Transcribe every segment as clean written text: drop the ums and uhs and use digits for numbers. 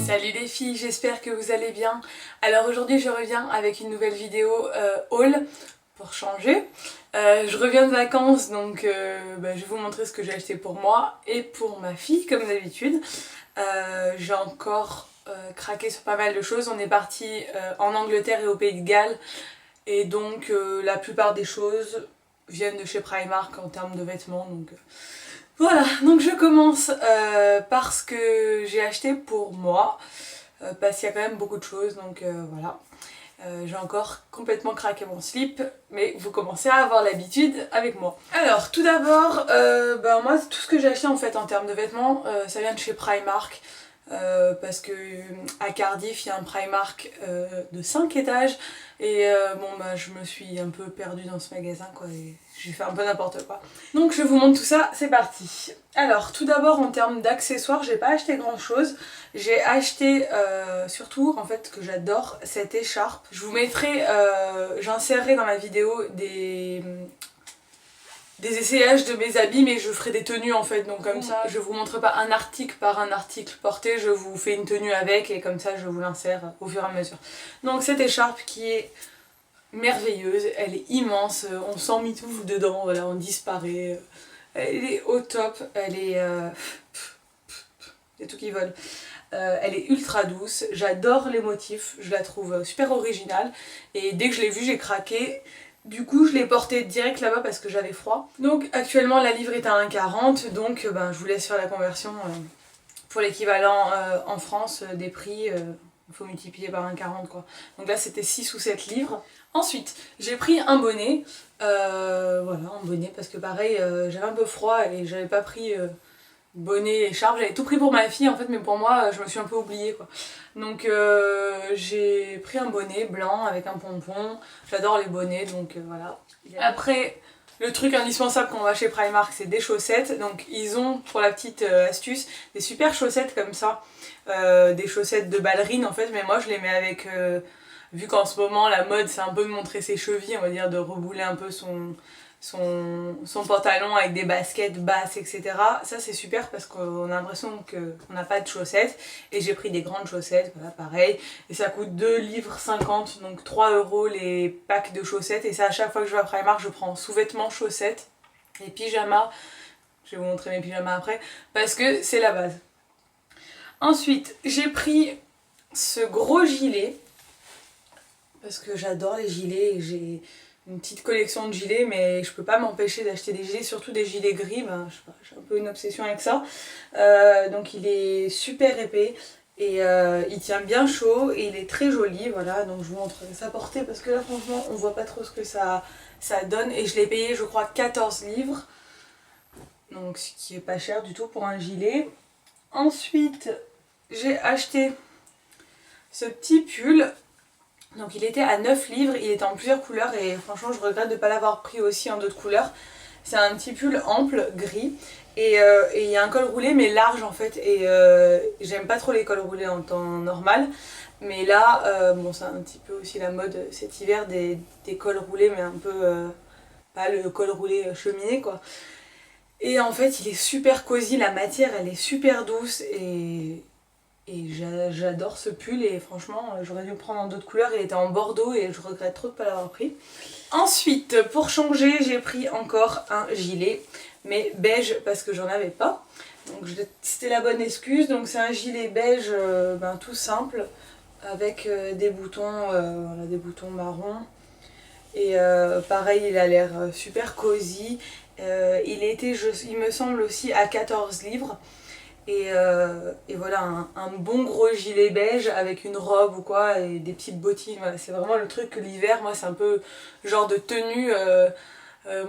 Salut les filles, j'espère que vous allez bien. Alors aujourd'hui je reviens avec une nouvelle vidéo haul pour changer. Je reviens de vacances donc je vais vous montrer ce que j'ai acheté pour moi et pour ma fille comme d'habitude. J'ai encore craqué sur pas mal de choses. On est parti en Angleterre et au Pays de Galles et donc la plupart des choses viennent de chez Primark en termes de vêtements. Donc, voilà, donc je commence par ce que j'ai acheté pour moi, parce qu'il y a quand même beaucoup de choses, donc voilà. J'ai encore complètement craqué mon slip, mais vous commencez à avoir l'habitude avec moi. Alors, tout d'abord, moi, tout ce que j'ai acheté en fait en termes de vêtements, ça vient de chez Primark. Parce que à Cardiff il y a un Primark de 5 étages et je me suis un peu perdue dans ce magasin quoi et j'ai fait un peu n'importe quoi. Donc je vous montre tout ça, c'est parti. Alors tout d'abord en termes d'accessoires j'ai pas acheté grand chose. J'ai acheté surtout en fait que j'adore cette écharpe. Je vous mettrai, j'insérerai dans la vidéo des essayages de mes habits, mais je ferai des tenues en fait, donc comme ça je vous montre pas un article par un article porté, je vous fais une tenue avec et comme ça je vous l'insère au fur et à mesure. Donc cette écharpe qui est merveilleuse, elle est immense, on s'emmitoufle dedans, voilà, on disparaît, elle est au top, elle est... il y a tout qui vole. Elle est ultra douce, j'adore les motifs, je la trouve super originale et dès que je l'ai vue j'ai craqué. Du coup je l'ai portée direct là-bas parce que j'avais froid. Donc actuellement la livre est à 1,40 donc je vous laisse faire la conversion pour l'équivalent en France des prix. Il faut multiplier par 1,40 quoi. Donc là c'était 6 ou 7 livres. Ensuite j'ai pris un bonnet, voilà un bonnet parce que pareil j'avais un peu froid et j'avais pas pris bonnet, écharpe, j'avais tout pris pour ma fille en fait mais pour moi je me suis un peu oubliée quoi. Donc j'ai pris un bonnet blanc avec un pompon, j'adore les bonnets donc voilà. Après le truc indispensable quand on va chez Primark c'est des chaussettes, donc ils ont pour la petite astuce des super chaussettes comme ça, des chaussettes de ballerine en fait mais moi je les mets avec, vu qu'en ce moment la mode c'est un peu de montrer ses chevilles on va dire, de rebouler un peu son pantalon avec des baskets basses etc. Ça c'est super parce qu'on a l'impression qu'on n'a pas de chaussettes et j'ai pris des grandes chaussettes, voilà pareil, et ça coûte 2,50 livres donc 3 € les packs de chaussettes et ça à chaque fois que je vais à Primark je prends sous-vêtements, chaussettes et pyjamas, je vais vous montrer mes pyjamas après parce que c'est la base. Ensuite j'ai pris ce gros gilet parce que j'adore les gilets et j'ai une petite collection de gilets mais je peux pas m'empêcher d'acheter des gilets, surtout des gilets gris, je sais pas, j'ai un peu une obsession avec ça. Donc il est super épais et il tient bien chaud et il est très joli, voilà, donc je vous montre sa portée parce que là franchement on voit pas trop ce que ça donne et je l'ai payé je crois 14 livres, donc ce qui est pas cher du tout pour un gilet. Ensuite j'ai acheté ce petit pull. Donc il était à 9 livres, il était en plusieurs couleurs et franchement je regrette de ne pas l'avoir pris aussi en d'autres couleurs. C'est un petit pull ample, gris, et il y a un col roulé mais large en fait, et j'aime pas trop les cols roulés en temps normal. Mais là, c'est un petit peu aussi la mode cet hiver des cols roulés mais un peu, pas le col roulé cheminée quoi. Et en fait il est super cosy, la matière elle est super douce et j'adore ce pull et franchement j'aurais dû le prendre en d'autres couleurs, il était en bordeaux et je regrette trop de ne pas l'avoir pris. Ensuite pour changer j'ai pris encore un gilet mais beige parce que j'en avais pas, donc c'était la bonne excuse. Donc c'est un gilet beige tout simple avec des boutons, voilà, des boutons marron et pareil il a l'air super cosy. Il était il me semble aussi à 14 livres. Et voilà, un bon gros gilet beige avec une robe ou quoi et des petites bottines, voilà, c'est vraiment le truc que l'hiver, moi c'est un peu genre de tenue,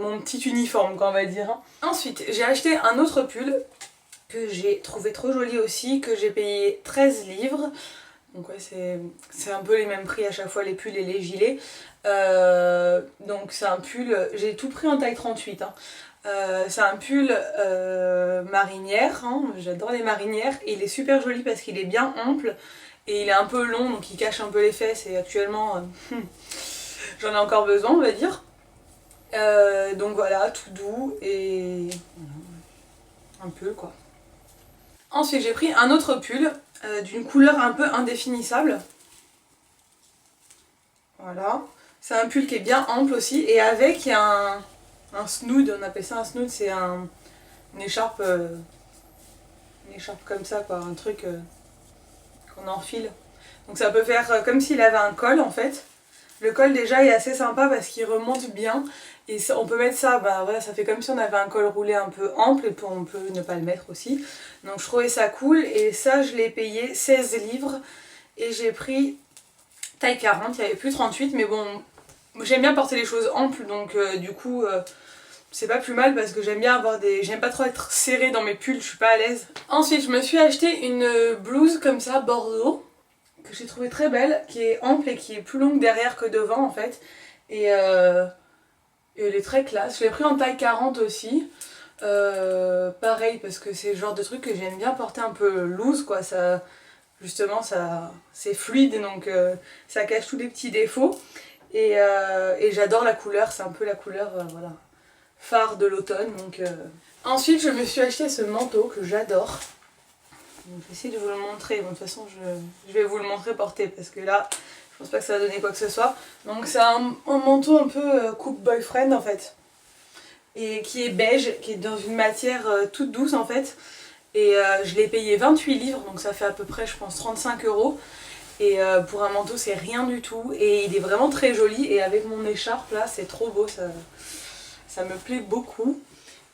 mon petit uniforme quoi on va dire. Ensuite j'ai acheté un autre pull que j'ai trouvé trop joli aussi, que j'ai payé 13 livres. Donc ouais c'est un peu les mêmes prix à chaque fois les pulls et les gilets. Donc c'est un pull, j'ai tout pris en taille 38 hein. C'est un pull marinière, hein, j'adore les marinières et il est super joli parce qu'il est bien ample et il est un peu long donc il cache un peu les fesses et actuellement j'en ai encore besoin on va dire. Donc voilà, tout doux et un pull quoi. Ensuite j'ai pris un autre pull d'une couleur un peu indéfinissable. Voilà. C'est un pull qui est bien ample aussi et avec il y a un snood, on appelle ça un snood, c'est une écharpe comme ça quoi, un truc qu'on enfile. Donc ça peut faire comme s'il avait un col en fait. Le col déjà est assez sympa parce qu'il remonte bien et on peut mettre ça, bah voilà, ça fait comme si on avait un col roulé un peu ample et on peut ne pas le mettre aussi. Donc je trouvais ça cool et ça je l'ai payé 16 livres et j'ai pris taille 40, il n'y avait plus 38 mais bon, j'aime bien porter les choses amples donc du coup c'est pas plus mal parce que j'aime bien avoir des... J'aime pas trop être serrée dans mes pulls, je suis pas à l'aise. Ensuite je me suis acheté une blouse comme ça, bordeaux, que j'ai trouvé très belle, qui est ample et qui est plus longue derrière que devant en fait. Et elle est très classe. Je l'ai pris en taille 40 aussi. Pareil parce que c'est le genre de truc que j'aime bien porter un peu loose quoi. Ça, justement ça, c'est fluide donc ça cache tous les petits défauts. Et j'adore la couleur, c'est un peu la couleur voilà, phare de l'automne. Donc, Ensuite je me suis acheté ce manteau que j'adore. Donc je vais essayer de vous le montrer, bon, de toute façon je vais vous le montrer porté parce que là je pense pas que ça va donner quoi que ce soit. Donc c'est un manteau un peu coupe boyfriend en fait. Et qui est beige, qui est dans une matière toute douce en fait. Et je l'ai payé 28 livres, donc ça fait à peu près je pense 35 €. Et pour un manteau c'est rien du tout. Et il est vraiment très joli et avec mon écharpe là c'est trop beau, ça me plaît beaucoup.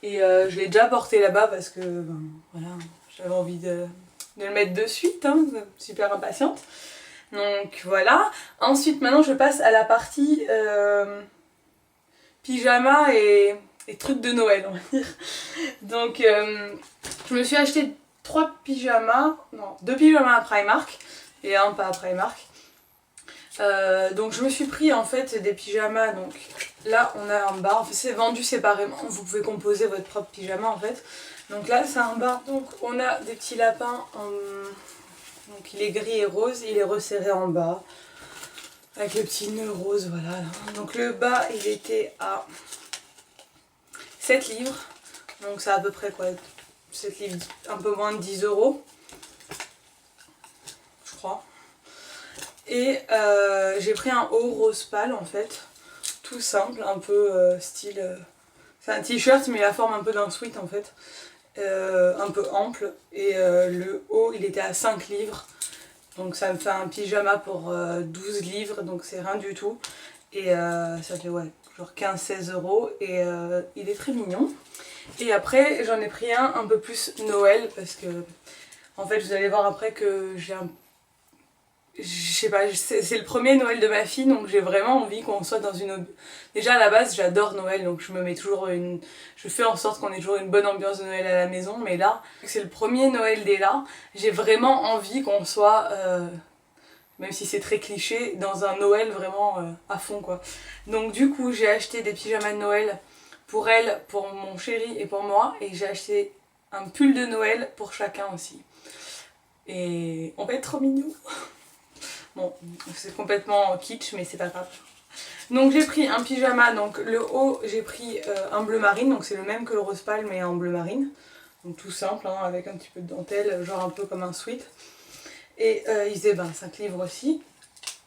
Et je l'ai déjà porté là-bas parce que ben, voilà, j'avais envie de le mettre de suite, hein, super impatiente. Donc voilà. Ensuite maintenant je passe à la partie pyjama et trucs de Noël on va dire. Donc je me suis acheté 2 pyjamas à Primark et un pas à Primark. Donc je me suis pris en fait des pyjamas, donc là on a un bas, en fait c'est vendu séparément, vous pouvez composer votre propre pyjama en fait. Donc là c'est un bas, donc on a des petits lapins, donc il est gris et rose, il est resserré en bas, avec le petit nœud rose, voilà. Donc le bas il était à 7 livres, donc c'est à peu près quoi, 7 livres, un peu moins de 10 €, je crois. Et j'ai pris un haut rose pâle en fait, tout simple, un peu style... c'est un t-shirt mais la forme un peu d'un sweat en fait, un peu ample. Et le haut il était à 5 livres, donc ça me fait un pyjama pour 12 livres, donc c'est rien du tout. Et ça fait ouais, genre 15-16 € et il est très mignon. Et après j'en ai pris un peu plus Noël parce que en fait vous allez voir après que j'ai un... Je sais pas, c'est le premier Noël de ma fille donc j'ai vraiment envie qu'on soit dans une... Déjà à la base j'adore Noël donc je me mets toujours une... Je fais en sorte qu'on ait toujours une bonne ambiance de Noël à la maison, mais là, c'est le premier Noël d'Ella, j'ai vraiment envie qu'on soit, même si c'est très cliché, dans un Noël vraiment à fond quoi. Donc du coup j'ai acheté des pyjamas de Noël pour elle, pour mon chéri et pour moi, et j'ai acheté un pull de Noël pour chacun aussi. Et on va être trop mignons. Bon, c'est complètement kitsch, mais c'est pas grave. Donc j'ai pris un pyjama, donc le haut j'ai pris un bleu marine, donc c'est le même que le rose pâle mais en bleu marine. Donc tout simple, hein, avec un petit peu de dentelle, genre un peu comme un sweat. Et il faisait 25 livres aussi.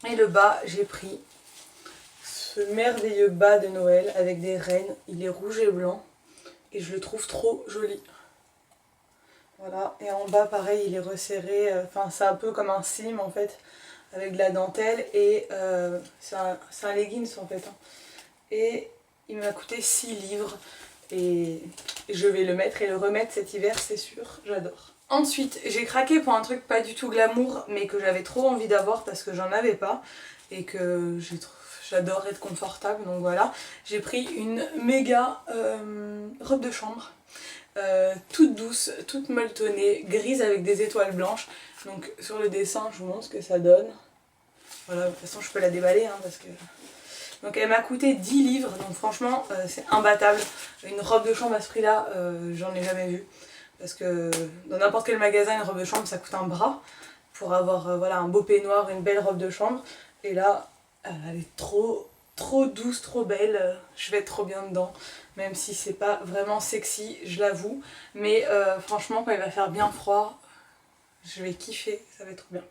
Et le bas, j'ai pris ce merveilleux bas de Noël avec des rennes. Il est rouge et blanc et je le trouve trop joli. Voilà, et en bas pareil il est resserré, enfin c'est un peu comme un slim en fait, avec de la dentelle et c'est un leggings en fait. Hein. Et il m'a coûté 6 livres et je vais le mettre et le remettre cet hiver c'est sûr, j'adore. Ensuite j'ai craqué pour un truc pas du tout glamour mais que j'avais trop envie d'avoir parce que j'en avais pas et que j'adore être confortable, donc voilà. J'ai pris une méga robe de chambre. Toute douce, toute molletonnée, grise avec des étoiles blanches. Donc sur le dessin je vous montre ce que ça donne. Voilà, de toute façon je peux la déballer hein, parce que... Donc elle m'a coûté 10 livres, donc franchement c'est imbattable. Une robe de chambre à ce prix là, j'en ai jamais vu. Parce que dans n'importe quel magasin une robe de chambre ça coûte un bras. Pour avoir voilà, un beau peignoir, une belle robe de chambre. Et là elle est trop douce, trop belle, je vais être trop bien dedans. même si c'est pas vraiment sexy, je l'avoue. Mais franchement, quand il va faire bien froid, je vais kiffer, ça va être trop bien.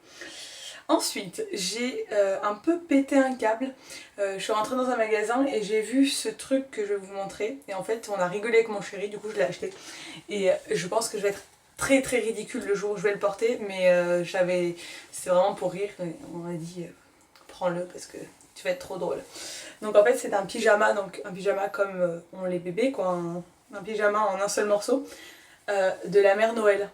Ensuite, j'ai un peu pété un câble. Je suis rentrée dans un magasin et j'ai vu ce truc que je vais vous montrer. Et en fait, on a rigolé avec mon chéri, du coup je l'ai acheté. Et je pense que je vais être très très ridicule le jour où je vais le porter. Mais c'était vraiment pour rire. Et on m'a dit, prends-le parce que tu vas être trop drôle. Donc en fait, c'est un pyjama, donc un pyjama comme ont les bébés, quoi. Un pyjama en un seul morceau de la mère Noël.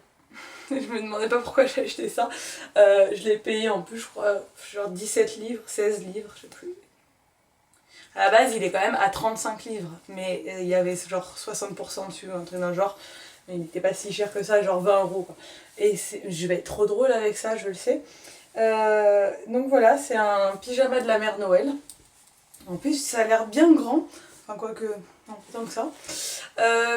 Je me demandais pas pourquoi j'ai acheté ça. Je l'ai payé en plus, je crois, genre 17 livres, 16 livres, je sais plus. À la base, il est quand même à 35 livres, mais il y avait genre 60% dessus, un truc d'un genre. Mais il n'était pas si cher que ça, genre 20 € quoi. Et je vais être trop drôle avec ça, je le sais. Donc voilà, c'est un pyjama de la mère Noël. En plus, ça a l'air bien grand. Enfin, quoique, non, pas tant que ça.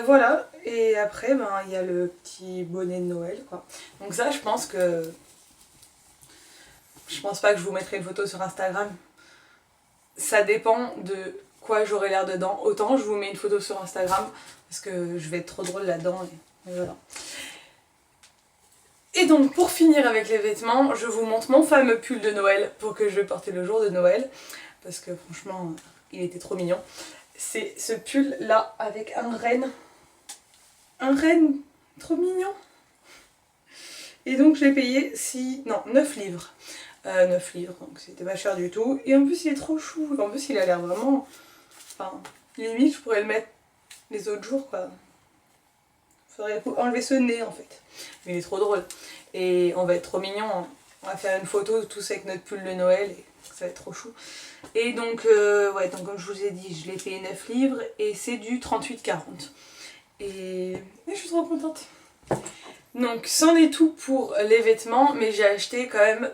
Voilà, et après, ben, il y a le petit bonnet de Noël, quoi. Donc ça, je pense que... Je pense pas que je vous mettrai une photo sur Instagram. Ça dépend de quoi j'aurai l'air dedans. Autant je vous mets une photo sur Instagram, parce que je vais être trop drôle là-dedans, et voilà. Et donc, pour finir avec les vêtements, je vous montre mon fameux pull de Noël, pour que je vais porter le jour de Noël. Parce que franchement, il était trop mignon. C'est ce pull là avec un renne. Un renne trop mignon. Et donc je l'ai payé 9 livres. 9 livres, donc c'était pas cher du tout. Et en plus il est trop chou. En plus il a l'air vraiment... Enfin, limite je pourrais le mettre les autres jours quoi. Faudrait enlever ce nez en fait. Mais il est trop drôle. Et on va être trop mignon. Hein. On va faire une photo tous avec notre pull de Noël. Et ça va être trop chou. Et donc, ouais, donc comme je vous ai dit, je l'ai payé 9 livres et c'est du 38,40. Et je suis trop contente. Donc, c'en est tout pour les vêtements, mais j'ai acheté quand même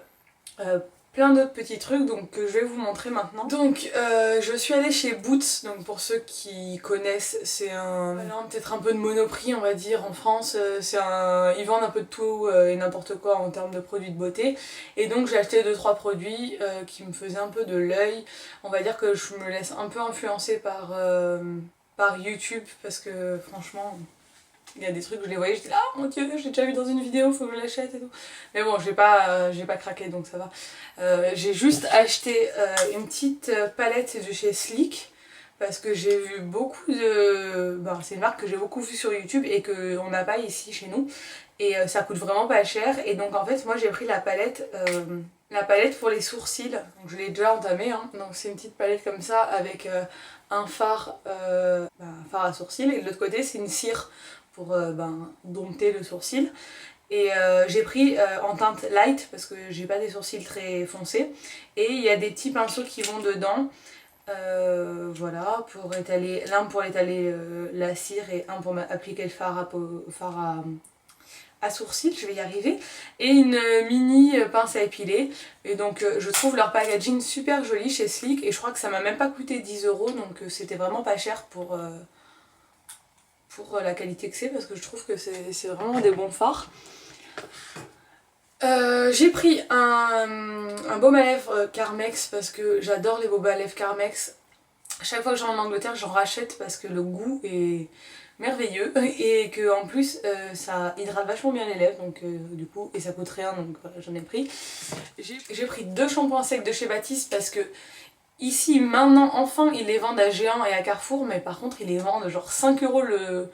plein d'autres petits trucs donc que je vais vous montrer maintenant. Donc je suis allée chez Boots, donc pour ceux qui connaissent, c'est un... peut-être un peu de Monoprix on va dire en France, ils vendent un peu de tout et n'importe quoi en termes de produits de beauté. Et donc j'ai acheté 2-3 produits qui me faisaient un peu de l'œil. On va dire que je me laisse un peu influencer par YouTube parce que franchement... Il y a des trucs, je les voyais, j'étais là, oh mon dieu, j'ai déjà vu dans une vidéo, faut que je l'achète et tout. Mais bon, j'ai pas craqué donc ça va. J'ai juste acheté une petite palette de chez Sleek parce que j'ai vu beaucoup de... Bon, c'est une marque que j'ai beaucoup vue sur YouTube et qu'on n'a pas ici chez nous. Et ça coûte vraiment pas cher. Et donc en fait, moi j'ai pris la palette pour les sourcils. Donc je l'ai déjà entamée. Hein. Donc c'est une petite palette comme ça avec un fard à sourcils. Et de l'autre côté, c'est une cire pour dompter le sourcil. Et j'ai pris en teinte light parce que j'ai pas des sourcils très foncés. Et il y a des petits pinceaux qui vont dedans. Voilà, pour étaler, l'un pour étaler la cire et un pour appliquer le fard à sourcils, je vais y arriver. Et une mini pince à épiler. Et donc je trouve leur packaging super joli chez Sleek. Et je crois que ça m'a même pas coûté 10 €. Donc c'était vraiment pas cher pour la qualité que c'est parce que je trouve que c'est vraiment des bons fards. J'ai pris un baume à lèvres Carmex parce que j'adore les baumes à lèvres Carmex. Chaque fois que je vais en Angleterre, j'en rachète parce que le goût est merveilleux et que en plus ça hydrate vachement bien les lèvres donc du coup et ça coûte rien donc voilà, j'en ai pris. J'ai pris 2 shampoings secs de chez Baptiste parce que ici, maintenant, enfin, ils les vendent à Géant et à Carrefour, mais par contre, ils les vendent genre 5 €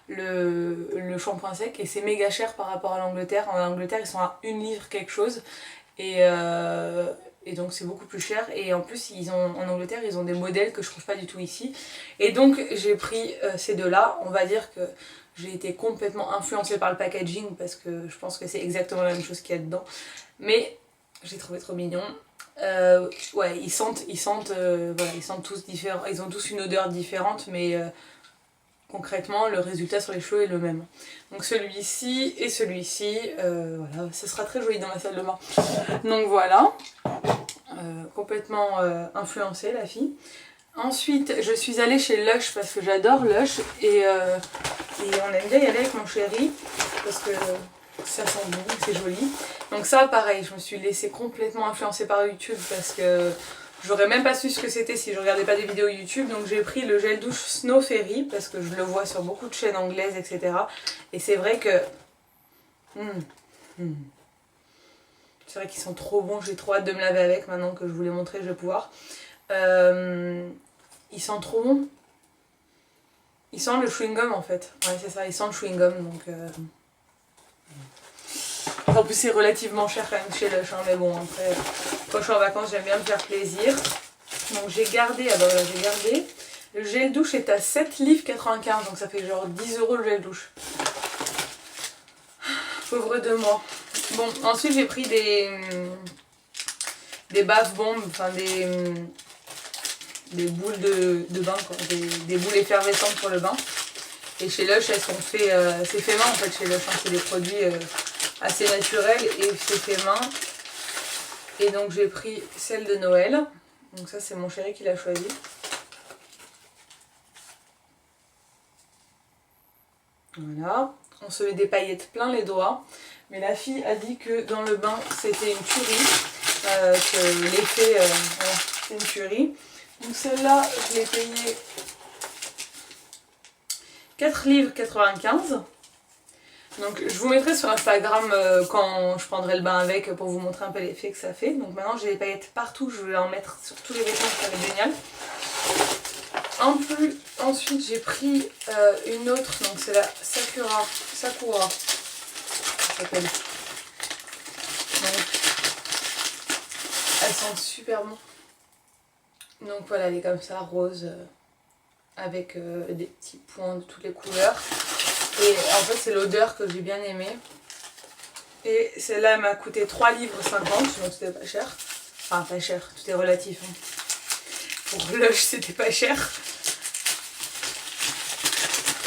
le shampoing sec et c'est méga cher par rapport à l'Angleterre. En Angleterre, ils sont à 1 livre quelque chose et donc c'est beaucoup plus cher. Et en plus, en Angleterre, ils ont des modèles que je trouve pas du tout ici. Et donc, j'ai pris ces deux-là. On va dire que j'ai été complètement influencée par le packaging parce que je pense que c'est exactement la même chose qu'il y a dedans. Mais j'ai trouvé trop mignon. Ouais, ils sentent tous différents, ils ont tous une odeur différente, mais concrètement le résultat sur les cheveux est le même. Donc celui-ci et celui-ci, voilà, ce sera très joli dans ma salle de bain. Donc voilà, complètement influencée la fille. Ensuite, je suis allée chez Lush parce que j'adore Lush et on aime bien y aller avec mon chéri parce que ça sent bon, c'est joli. Donc ça pareil, je me suis laissée complètement influencer par YouTube parce que J'aurais même pas su ce que c'était si je regardais pas des vidéos YouTube. Donc j'ai pris le gel douche Snow Fairy parce que je le vois sur beaucoup de chaînes anglaises, etc. Et c'est vrai que... C'est vrai qu'ils sont trop bons, j'ai trop hâte de me laver avec. Maintenant que je vous les montrer, je vais pouvoir. Ils sentent trop bon. Ils sentent le chewing-gum en fait. Ouais, c'est ça, ils sentent le chewing-gum. Donc, en plus, c'est relativement cher quand même chez Lush. Hein, mais bon, après, quand je suis en vacances, j'aime bien me faire plaisir. Donc, j'ai gardé. Ah bah voilà, j'ai gardé. Le gel douche est à 7,95 livres. Donc, ça fait genre 10 € le gel douche. Pauvre de moi. Bon, ensuite, j'ai pris des bath bombs. Enfin, des boules de bain, quoi. Des boules effervescentes pour le bain. Et chez Lush, elles sont faites, c'est fait main en fait chez Lush, hein. C'est des produits assez naturels et c'est fait main. Et donc j'ai pris celle de Noël. Donc ça c'est mon chéri qui l'a choisi. Voilà. On se met des paillettes plein les doigts. Mais la fille a dit que dans le bain c'était une tuerie. Que l'effet, voilà, c'est une tuerie. Donc celle-là, je l'ai payée 4,95 livres. Donc je vous mettrai sur Instagram quand je prendrai le bain avec pour vous montrer un peu l'effet que ça fait. Donc maintenant j'ai les paillettes partout, je vais en mettre sur tous les vêtements, ça va être génial. Ensuite j'ai pris une autre, donc c'est la Sakura, ça s'appelle. Donc elles sentent super bon. Donc voilà, elle est comme ça, rose, avec des petits points de toutes les couleurs. Et en fait c'est l'odeur que j'ai bien aimée. Et celle-là elle m'a coûté 3,50 livres, donc c'était pas cher. Enfin pas cher, tout est relatif. Hein. Pour Lush c'était pas cher.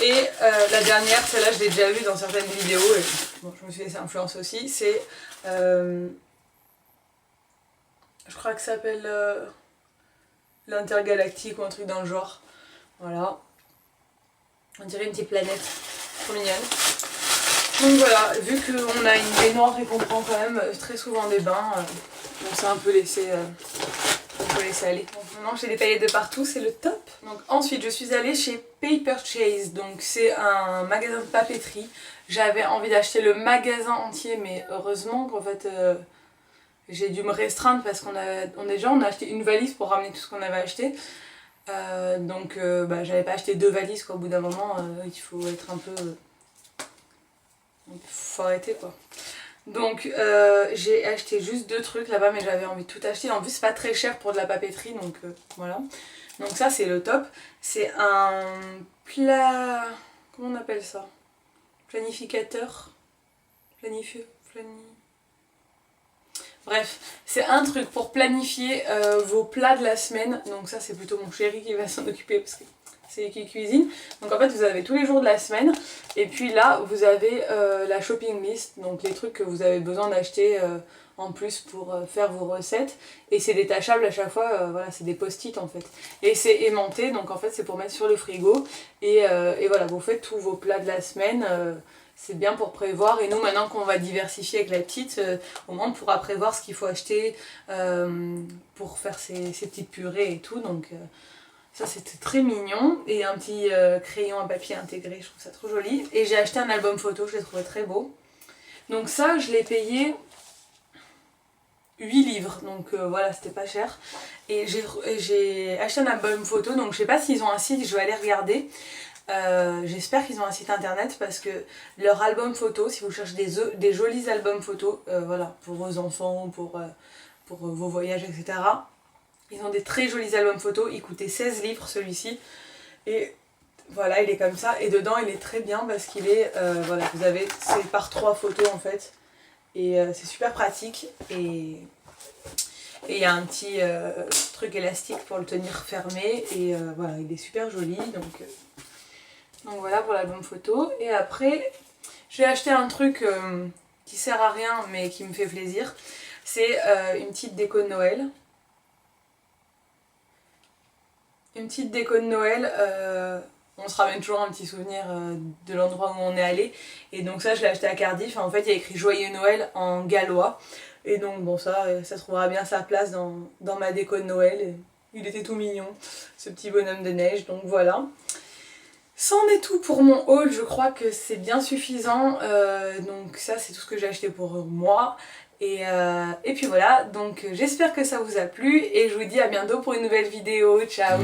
Et la dernière, celle-là je l'ai déjà vue dans certaines vidéos. Et bon, je me suis laissée influencer aussi. C'est... je crois que ça s'appelle l'Intergalactique ou un truc dans le genre. Voilà. On dirait une petite planète. Trop mignonne. Donc voilà, vu qu'on a une baignoire et qu'on prend quand même très souvent des bains, on s'est un peu laissé, aller. Donc maintenant j'ai des paillettes de partout, c'est le top. Donc ensuite je suis allée chez Paper Chase, donc c'est un magasin de papeterie. J'avais envie d'acheter le magasin entier, mais heureusement qu'en fait j'ai dû me restreindre parce qu'on a acheté une valise pour ramener tout ce qu'on avait acheté. Donc j'avais pas acheté 2 valises quoi. Au bout d'un moment il faut être un peu... faut arrêter quoi. Donc j'ai acheté juste 2 trucs là-bas mais j'avais envie de tout acheter. En plus c'est pas très cher pour de la papeterie donc voilà. Donc ça c'est le top. C'est un comment on appelle ça? Planificateur. Bref, c'est un truc pour planifier vos plats de la semaine. Donc ça c'est plutôt mon chéri qui va s'en occuper parce que c'est lui qui cuisine. Donc en fait vous avez tous les jours de la semaine. Et puis là vous avez la shopping list. Donc les trucs que vous avez besoin d'acheter en plus pour faire vos recettes. Et c'est détachable à chaque fois, voilà, c'est des post-it en fait. Et c'est aimanté, donc en fait c'est pour mettre sur le frigo. Et voilà, vous faites tous vos plats de la semaine. C'est bien pour prévoir, et nous maintenant qu'on va diversifier avec la petite, au moins on pourra prévoir ce qu'il faut acheter pour faire ces petites purées et tout, donc ça c'était très mignon. Et un petit crayon à papier intégré, je trouve ça trop joli. Et j'ai acheté un album photo, je l'ai trouvé très beau. Donc ça je l'ai payé 8 livres, donc voilà, c'était pas cher. Et j'ai acheté un album photo, donc je sais pas s'ils ont un site, je vais aller regarder. J'espère qu'ils ont un site internet parce que leur album photo, si vous cherchez des jolis albums photos, voilà, pour vos enfants, pour vos voyages, etc. Ils ont des très jolis albums photos, il coûtait 16 livres celui-ci. Et voilà, il est comme ça. Et dedans, il est très bien parce qu'il est, voilà, c'est par 3 photos en fait. Et c'est super pratique. Et il y a un petit truc élastique pour le tenir fermé. Et voilà, il est super joli. Donc voilà pour l'album photo. Et après, j'ai acheté un truc qui sert à rien mais qui me fait plaisir. C'est une petite déco de Noël. Une petite déco de Noël on se ramène toujours un petit souvenir de l'endroit où on est allé. Et donc ça je l'ai acheté à Cardiff, en fait il y a écrit Joyeux Noël en gallois. Et donc bon ça trouvera bien sa place dans ma déco de Noël. Et il était tout mignon, ce petit bonhomme de neige, donc voilà. C'en est tout pour mon haul, je crois que c'est bien suffisant. Donc ça c'est tout ce que j'ai acheté pour moi. Et puis voilà, donc j'espère que ça vous a plu et je vous dis à bientôt pour une nouvelle vidéo. Ciao!